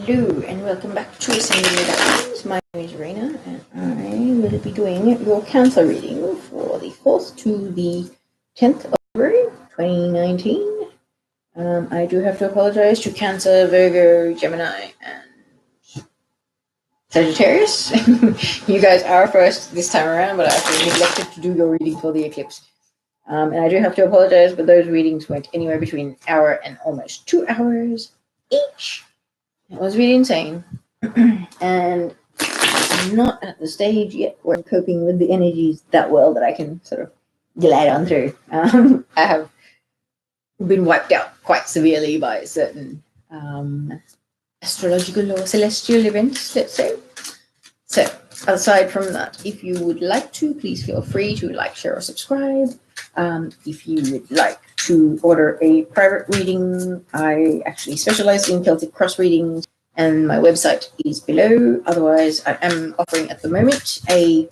Hello and welcome back to Ascending Medallions. My name is Raina and I will be doing your Cancer reading for the 4th to the 10th of February 2019. I do have to apologize to Cancer, Virgo, Gemini, and Sagittarius. You guys are first this time around, but I actually neglected to do your reading for the eclipse. And I do have to apologize, but those readings went anywhere between an hour and almost 2 hours each. It was really insane. And I'm not at the stage yet where I'm coping with the energies that well that I can sort of glide on through. I have been wiped out quite severely by certain astrological or celestial events, let's say. So, aside from that, if you would like to, please feel free to like, share, or subscribe. If you would like to order a private reading, I actually specialize in Celtic cross readings, and my website is below. Otherwise, I am offering at the moment a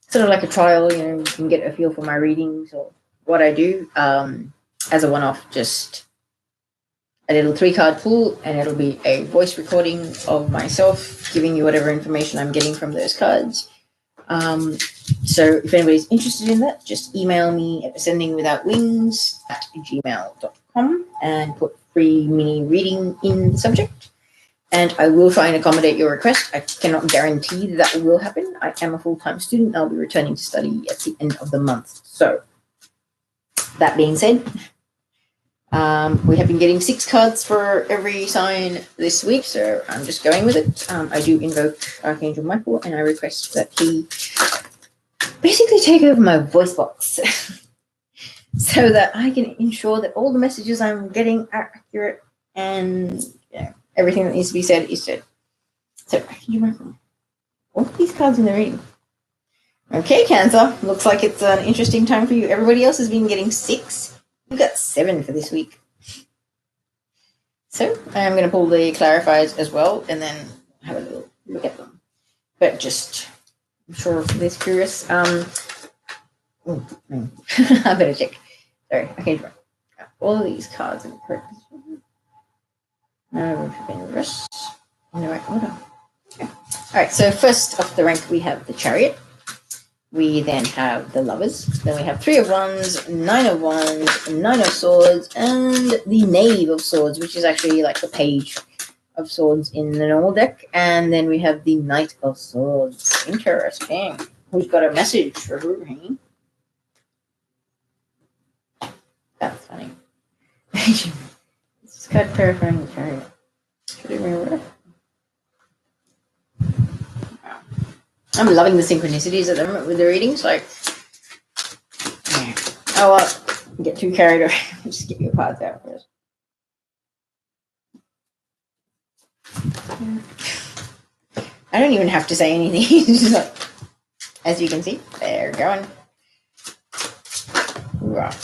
sort of like a trial. You can get a feel for my readings or what I do as a one-off, just a little 3-card pull, and it'll be a voice recording of myself giving you whatever information I'm getting from those cards. So if anybody's interested in that, just email me at ascendingwithoutwings@gmail.com and put free mini reading in the subject, and I will try and accommodate your request. I cannot guarantee that will happen. I am a full-time student. I'll be returning to study at the end of the month. So that being said, we have been getting 6 cards for every sign this week, so I'm just going with it. I do invoke Archangel Michel, and I request that he basically take over my voice box so that I can ensure that all the messages I'm getting are accurate and everything that needs to be said is said. So, Archangel Michel, all of these cards in the reading. Okay, Cancer, looks like it's an interesting time for you. Everybody else has been getting 6. You got 7 for this week. So I'm going to pull the clarifiers as well and then have a little look at them. But just, I'm sure this curious. I better check. Sorry, okay. All of these cards in the correct position. No, in reverse. In the right order. Okay. All right. So first off the rank, we have the Chariot. We then have the Lovers. Then we have 3 of Wands, 9 of Wands, 9 of Swords, and the Knave of Swords, which is actually like the Page of Swords in the normal deck. And then we have the Knight of Swords. Interesting. Who's got a message for who? That's funny. This card clarifying the Chariot. Should I remember? I'm loving the synchronicities at the moment with the readings. Like, oh, well, get too carried away. Just get your cards out first. I don't even have to say anything. Just like, as you can see, they're going. Hoorah.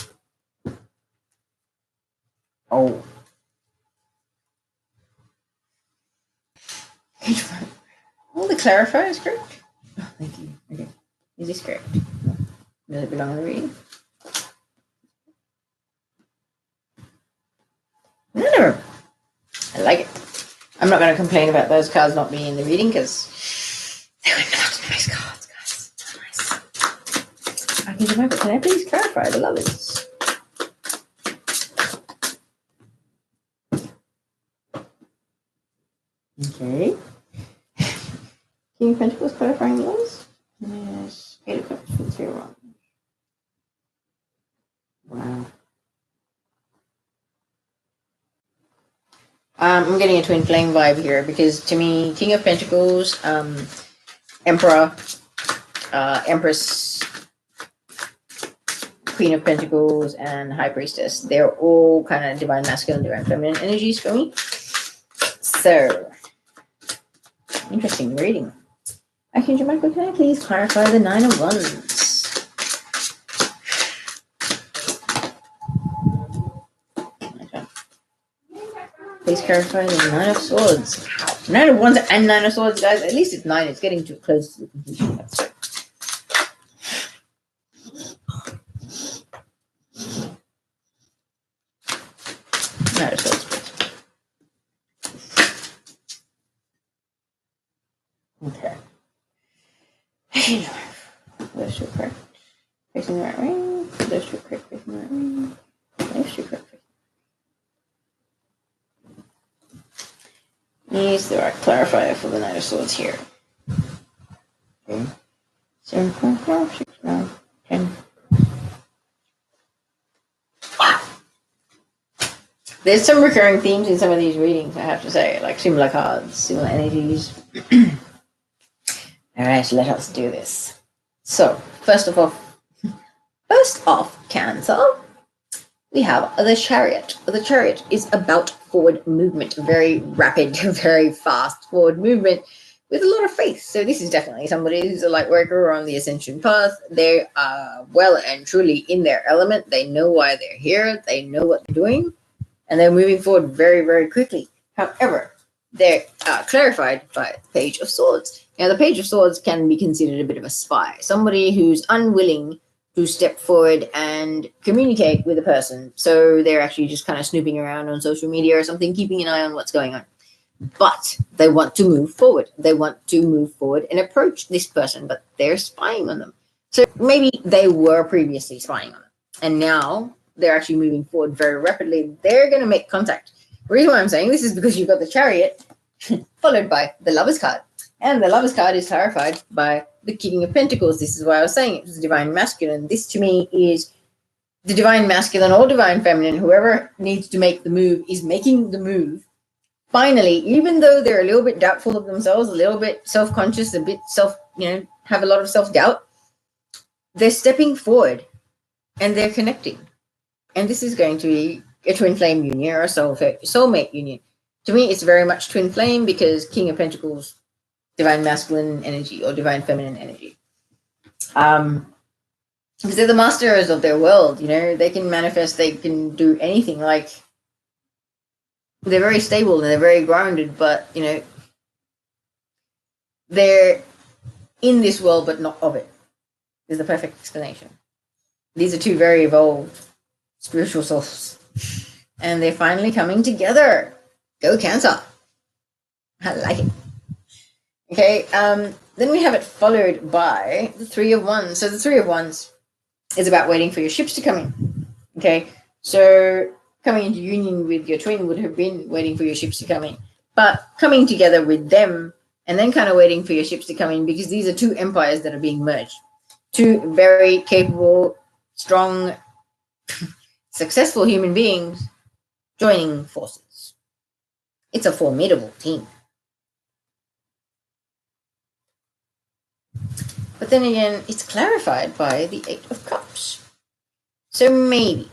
Oh. All the clarifiers correct? Oh, thank you. Okay. Is this correct? Does it belong in the reading? No. I like it. I'm not going to complain about those cards not being in the reading because they were not nice cards, guys. Not nice. Can I please clarify the Lovers? Okay. King of Pentacles clarifying the Lovers? Yes. 8 of Cups for 0 1. Wow. I'm getting a twin flame vibe here because to me, King of Pentacles, Emperor, Empress, Queen of Pentacles, and High Priestess, they're all kind of divine masculine, divine feminine energies for me. So, interesting reading. Archangel Michel, can I please clarify the 9 of Wands? Please clarify the 9 of Swords. 9 of Wands and 9 of Swords, guys. At least it's 9. It's getting too close to the completion. That's right. Nine of Swords, please. Those two correct. Facing the right way. Those two correct. Facing the right way. Those two correct. Needs the right clarifier for the Knight of Swords here. Okay. 7, 4, 6, 9, 10. There's some recurring themes in some of these readings, I have to say, like similar cards, similar energies. All right, let us do this. So, first off, Cancer, we have the Chariot. The Chariot is about forward movement, very rapid, very fast forward movement with a lot of faith. So this is definitely somebody who's a light worker on the ascension path. They are well and truly in their element. They know why they're here. They know what they're doing. And they're moving forward very, very quickly. However, they're clarified by the Page of Swords. Now, the Page of Swords can be considered a bit of a spy, somebody who's unwilling to step forward and communicate with a person. So they're actually just kind of snooping around on social media or something, keeping an eye on what's going on. But they want to move forward. They want to move forward and approach this person, but they're spying on them. So maybe they were previously spying on them, and now they're actually moving forward very rapidly. They're going to make contact. The reason why I'm saying this is because you've got the Chariot followed by the Lover's card. And the Lover's card is clarified by the King of Pentacles. This is why I was saying it was the Divine Masculine. This to me is the Divine Masculine or Divine Feminine. Whoever needs to make the move is making the move. Finally, even though they're a little bit doubtful of themselves, a little bit self-conscious, a bit have a lot of self-doubt, they're stepping forward and they're connecting. And this is going to be a twin flame union or a soulmate union. To me, it's very much twin flame because King of Pentacles, Divine Masculine energy or Divine Feminine energy. Because they're the masters of their world, they can manifest, they can do anything. Like, they're very stable and they're very grounded, but, they're in this world but not of it. Is the perfect explanation. These are two very evolved spiritual souls. And they're finally coming together. Go Cancer. I like it. Okay, then we have it followed by the Three of Wands. So the Three of Wands is about waiting for your ships to come in. Okay, so coming into union with your twin would have been waiting for your ships to come in. But coming together with them and then kind of waiting for your ships to come in, because these are two empires that are being merged. Two very capable, strong, successful human beings joining forces. It's a formidable team. But then again, it's clarified by the Eight of Cups. So maybe.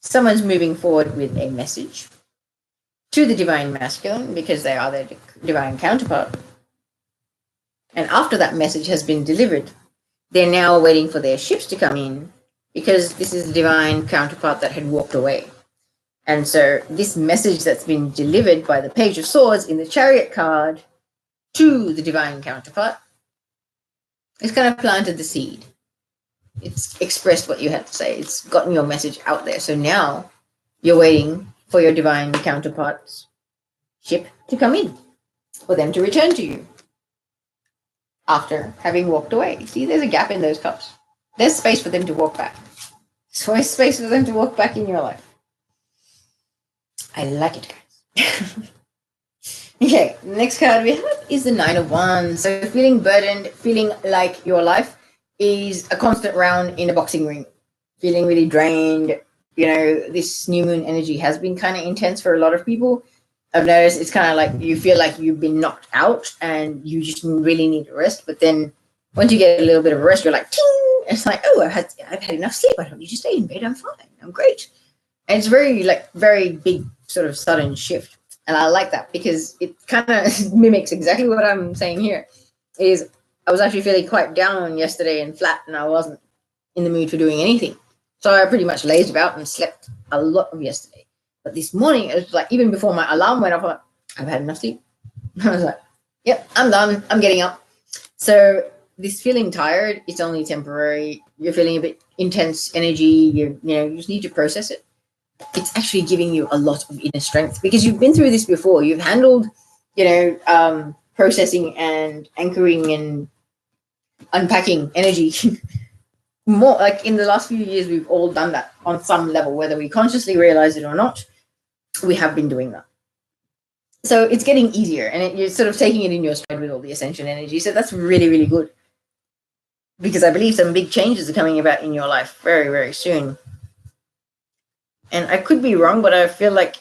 Someone's moving forward with a message to the Divine Masculine because they are their divine counterpart. And after that message has been delivered, they're now waiting for their ships to come in because this is the divine counterpart that had walked away. And so this message that's been delivered by the Page of Swords in the Chariot card to the divine counterpart, it's kind of planted the seed. It's expressed what you had to say. It's gotten your message out there. So now you're waiting for your divine counterpart's ship to come in, for them to return to you after having walked away. See, there's a gap in those cups. There's space for them to walk back. There's always space for them to walk back in your life. I like it, guys. Okay, the next card we have is the Nine of Wands. So feeling burdened, feeling like your life is a constant round in a boxing ring, feeling really drained. This new moon energy has been kind of intense for a lot of people. I've noticed it's kind of like you feel like you've been knocked out and you just really need a rest. But then once you get a little bit of a rest, you're like, ting! It's like, oh, I've had enough sleep. I don't need to stay in bed. I'm fine. I'm great. And it's very big sort of sudden shift. And I like that because it kind of mimics exactly what I'm saying here. Is I was actually feeling quite down yesterday and flat, and I wasn't in the mood for doing anything. So I pretty much lazed about and slept a lot of yesterday. But this morning, it was like, even before my alarm went off, I've had enough sleep. I was like, yep, I'm done. I'm getting up. So this feeling tired, it's only temporary. You're feeling a bit intense energy. You just need to process it. it's actually giving you a lot of inner strength because you've been through this before. You've handled, processing and anchoring and unpacking energy. More like in the last few years, we've all done that on some level, whether we consciously realize it or not. We have been doing that. So it's getting easier, and you're sort of taking it in your stride with all the ascension energy. So that's really, really good, because I believe some big changes are coming about in your life very, very soon. And I could be wrong, but I feel like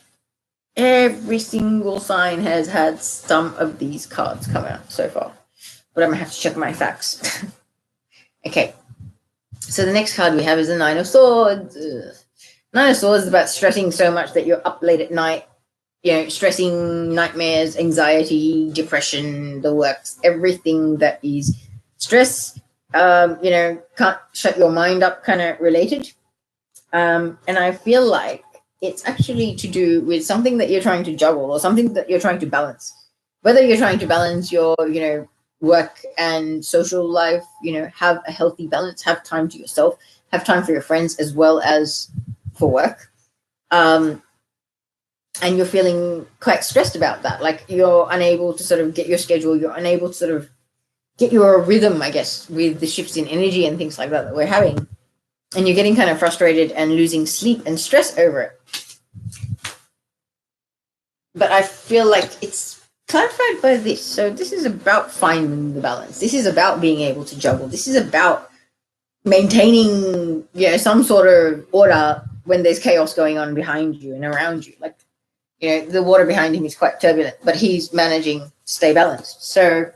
every single sign has had some of these cards come out so far. But I'm going to have to check my facts. Okay. So the next card we have is the Nine of Swords. Nine of Swords is about stressing so much that you're up late at night, stressing, nightmares, anxiety, depression, the works, everything that is stress, can't shut your mind up kind of related. And I feel like it's actually to do with something that you're trying to juggle or something that you're trying to balance. Whether you're trying to balance your, work and social life, have a healthy balance, have time to yourself, have time for your friends as well as for work. And you're feeling quite stressed about that. Like you're unable to sort of get your schedule. You're unable to sort of get your rhythm, I guess, with the shifts in energy and things like that we're having. And you're getting kind of frustrated and losing sleep and stress over it. But I feel like it's clarified by this. So this is about finding the balance. This is about being able to juggle. This is about maintaining, some sort of order when there's chaos going on behind you and around you. Like, the water behind him is quite turbulent, but he's managing to stay balanced. So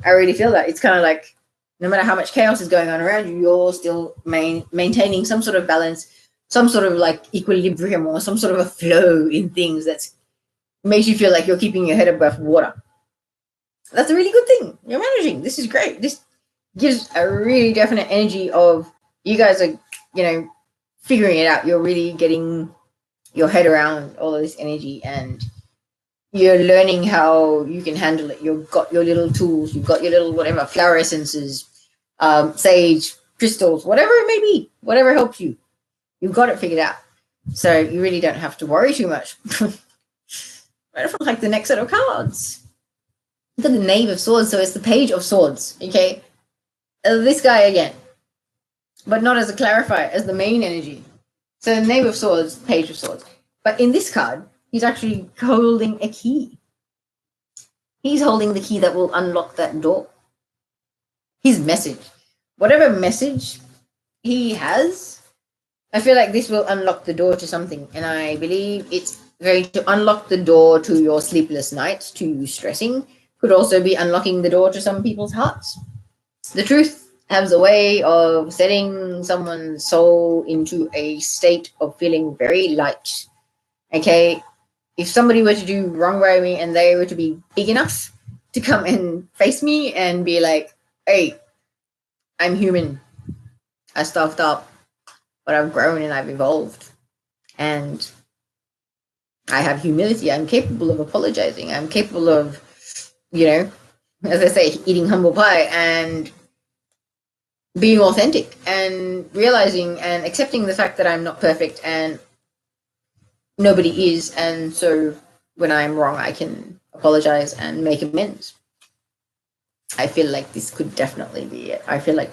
I really feel that it's kind of like, no matter how much chaos is going on around you, you're still maintaining some sort of balance, some sort of like equilibrium or some sort of a flow in things that makes you feel like you're keeping your head above water. That's a really good thing. You're managing. This is great. This gives a really definite energy of you guys are, figuring it out. You're really getting your head around all of this energy and you're learning how you can handle it. You've got your little tools. You've got your little whatever, flower essences, sage, crystals, whatever it may be, whatever helps you. You've got it figured out. So you really don't have to worry too much. Right from like the next set of cards. Look at the Knave of Swords. So it's the Page of Swords. Okay. This guy again. But not as a clarifier, as the main energy. So the Knave of Swords, Page of Swords. But in this card, he's actually holding a key. He's holding the key that will unlock that door. His message. Whatever message he has, I feel like this will unlock the door to something. And I believe it's going to unlock the door to your sleepless nights, to you stressing. Could also be unlocking the door to some people's hearts. The truth has a way of setting someone's soul into a state of feeling very light. Okay? If somebody were to do wrong by me and they were to be big enough to come and face me and be like, hey, I'm human. I stuffed up, but I've grown and I've evolved. And I have humility. I'm capable of apologizing. I'm capable of, as I say, eating humble pie and being authentic and realizing and accepting the fact that I'm not perfect and nobody is. And so when I'm wrong, I can apologize and make amends. I feel like this could definitely be it. I feel like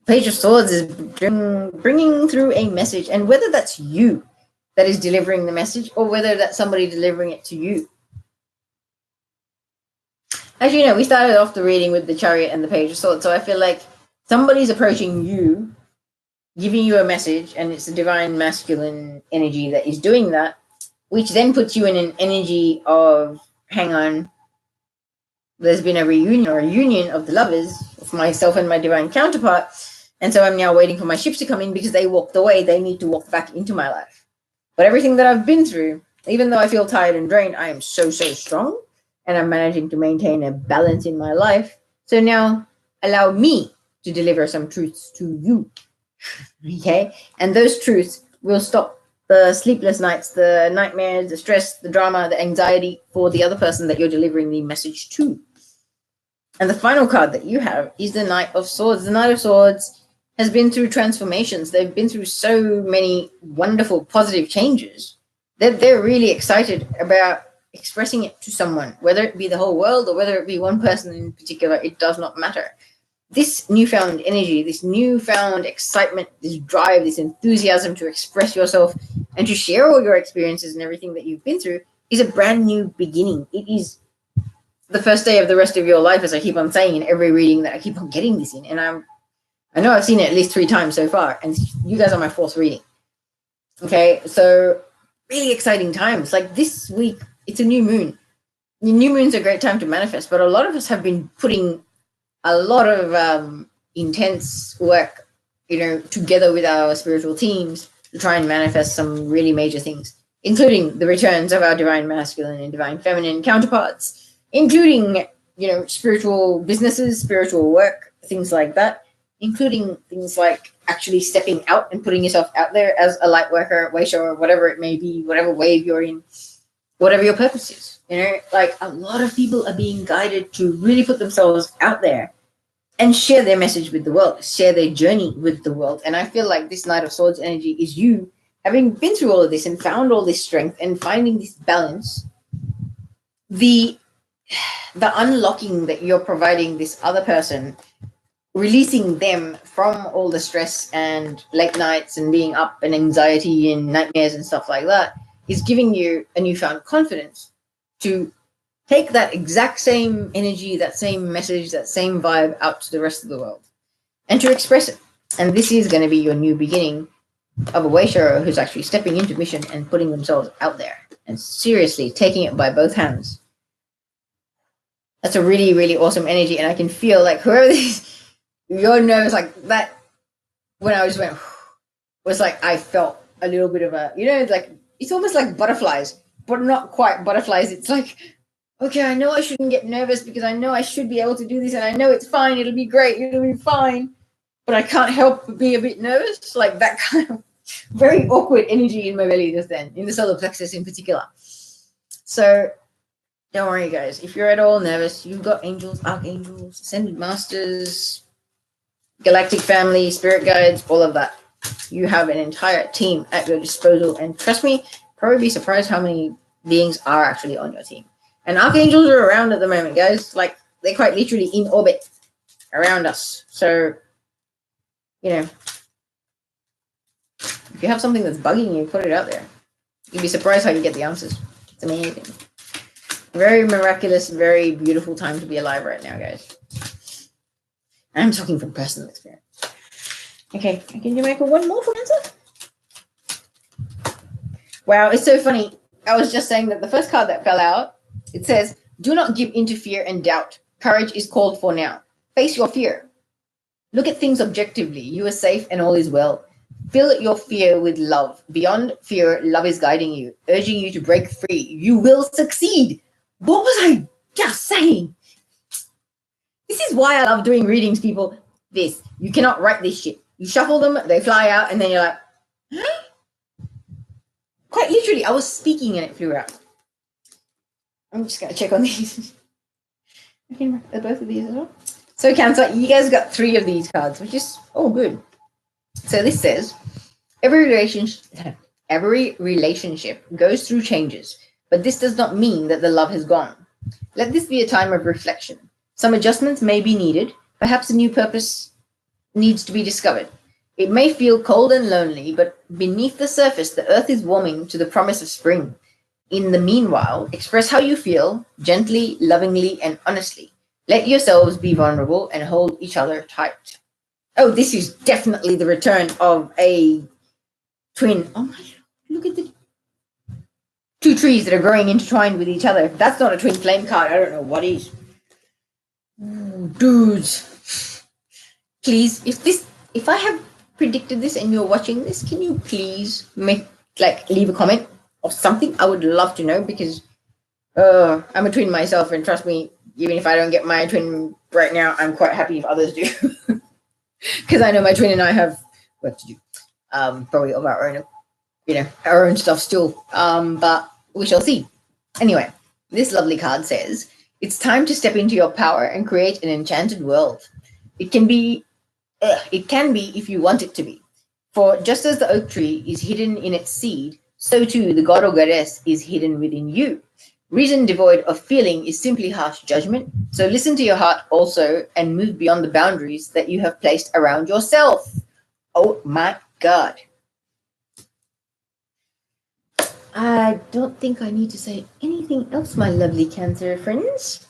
Page of Swords is bringing through a message, and whether that's you that is delivering the message or whether that's somebody delivering it to you. As you know, we started off the reading with the Chariot and the Page of Swords, so I feel like somebody's approaching you, giving you a message, and it's the divine masculine energy that is doing that, which then puts you in an energy of, hang on, there's been a reunion or a union of the lovers, of myself and my divine counterpart, and so I'm now waiting for my ships to come in because they walked away. They need to walk back into my life. But everything that I've been through, even though I feel tired and drained, I am so, so strong, and I'm managing to maintain a balance in my life. So now allow me to deliver some truths to you, okay? And those truths will stop the sleepless nights, the nightmares, the stress, the drama, the anxiety for the other person that you're delivering the message to. And the final card that you have is the Knight of Swords. The Knight of Swords has been through transformations. They've been through so many wonderful, positive changes that they're really excited about expressing it to someone, whether it be the whole world or whether it be one person in particular. It does not matter. This newfound energy, this newfound excitement, this drive, this enthusiasm to express yourself and to share all your experiences and everything that you've been through is a brand new beginning. It is the first day of the rest of your life, as I keep on saying in every reading that I keep on getting this in. And I know I've seen it at least 3 times so far, and you guys are my 4th reading. Okay, so really exciting times. Like this week, it's a new moon. The new moon's a great time to manifest, but a lot of us have been putting a lot of intense work, together with our spiritual teams to try and manifest some really major things, including the returns of our divine masculine and divine feminine counterparts, including, spiritual businesses, spiritual work, things like that, including things like actually stepping out and putting yourself out there as a light worker, way shower, whatever it may be, whatever wave you're in, whatever your purpose is. Like a lot of people are being guided to really put themselves out there and share their message with the world, share their journey with the world. And I feel like this Knight of Swords energy is you having been through all of this and found all this strength and finding this balance, the unlocking that you're providing this other person, releasing them from all the stress and late nights and being up and anxiety and nightmares and stuff like that, is giving you a newfound confidence to take that exact same energy, that same message, that same vibe out to the rest of the world and to express it. And this is going to be your new beginning of a Waysharer who's actually stepping into mission and putting themselves out there and seriously taking it by both hands. That's a really, really awesome energy. And I can feel like whoever this, your nerves like that, when I just went, was like, I felt a little bit of a, like, it's almost like butterflies, but not quite butterflies. It's like, okay, I know I shouldn't get nervous because I know I should be able to do this and I know it's fine. It'll be great. It'll be fine. But I can't help but be a bit nervous. Like that kind of very awkward energy in my belly just then, in the solar plexus in particular. So don't worry, guys. If you're at all nervous, you've got angels, archangels, ascended masters, galactic family, spirit guides, all of that. You have an entire team at your disposal. And trust me, probably be surprised how many beings are actually on your team. And archangels are around at the moment, guys. Like, they're quite literally in orbit around us. So, if you have something that's bugging you, put it out there. You'd be surprised how you get the answers. It's amazing. Very miraculous, very beautiful time to be alive right now, guys. I'm talking from personal experience. Okay, can you make one more for answer? Wow, it's so funny. I was just saying that the first card that fell out, it says, do not give in to fear and doubt. Courage is called for now. Face your fear. Look at things objectively. You are safe and all is well. Fill your fear with love. Beyond fear, love is guiding you, urging you to break free. You will succeed. What was I just saying? This is why I love doing readings, people. This. You cannot write this shit. You shuffle them, they fly out, and then you're like, huh? Quite literally, I was speaking and it flew out. I'm just going to check on these. I can write both of these as well. So, Cancer, you guys got 3 of these cards, which is all good. So this says, every relationship goes through changes, but this does not mean that the love has gone. Let this be a time of reflection. Some adjustments may be needed. Perhaps a new purpose needs to be discovered. It may feel cold and lonely, but beneath the surface, the earth is warming to the promise of spring. In the meanwhile, express how you feel, gently, lovingly, and honestly. Let yourselves be vulnerable and hold each other tight. Oh, this is definitely the return of a twin. Oh my, look at the 2 trees that are growing intertwined with each other. If that's not a twin flame card, I don't know what is. Ooh, dudes. Please, if I have predicted this and you're watching this, can you please leave a comment or something? I would love to know, because I'm a twin myself, and trust me, even if I don't get my twin right now, I'm quite happy if others do. Because I know my twin and I have work to do. Probably of our own, our own stuff still. But we shall see. Anyway, this lovely card says, it's time to step into your power and create an enchanted world. It can be It can be if you want it to be. For just as the oak tree is hidden in its seed, so too the god or goddess is hidden within you. Reason devoid of feeling is simply harsh judgment. So listen to your heart also and move beyond the boundaries that you have placed around yourself. Oh my God. I don't think I need to say anything else, my lovely Cancer friends.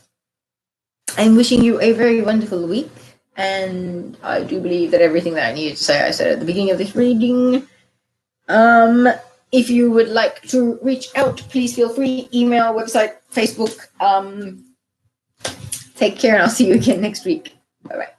I'm wishing you a very wonderful week. And I do believe that everything that I needed to say, I said at the beginning of this reading. If you would like to reach out, please feel free. Email, website, Facebook. Take care, and I'll see you again next week. Bye-bye.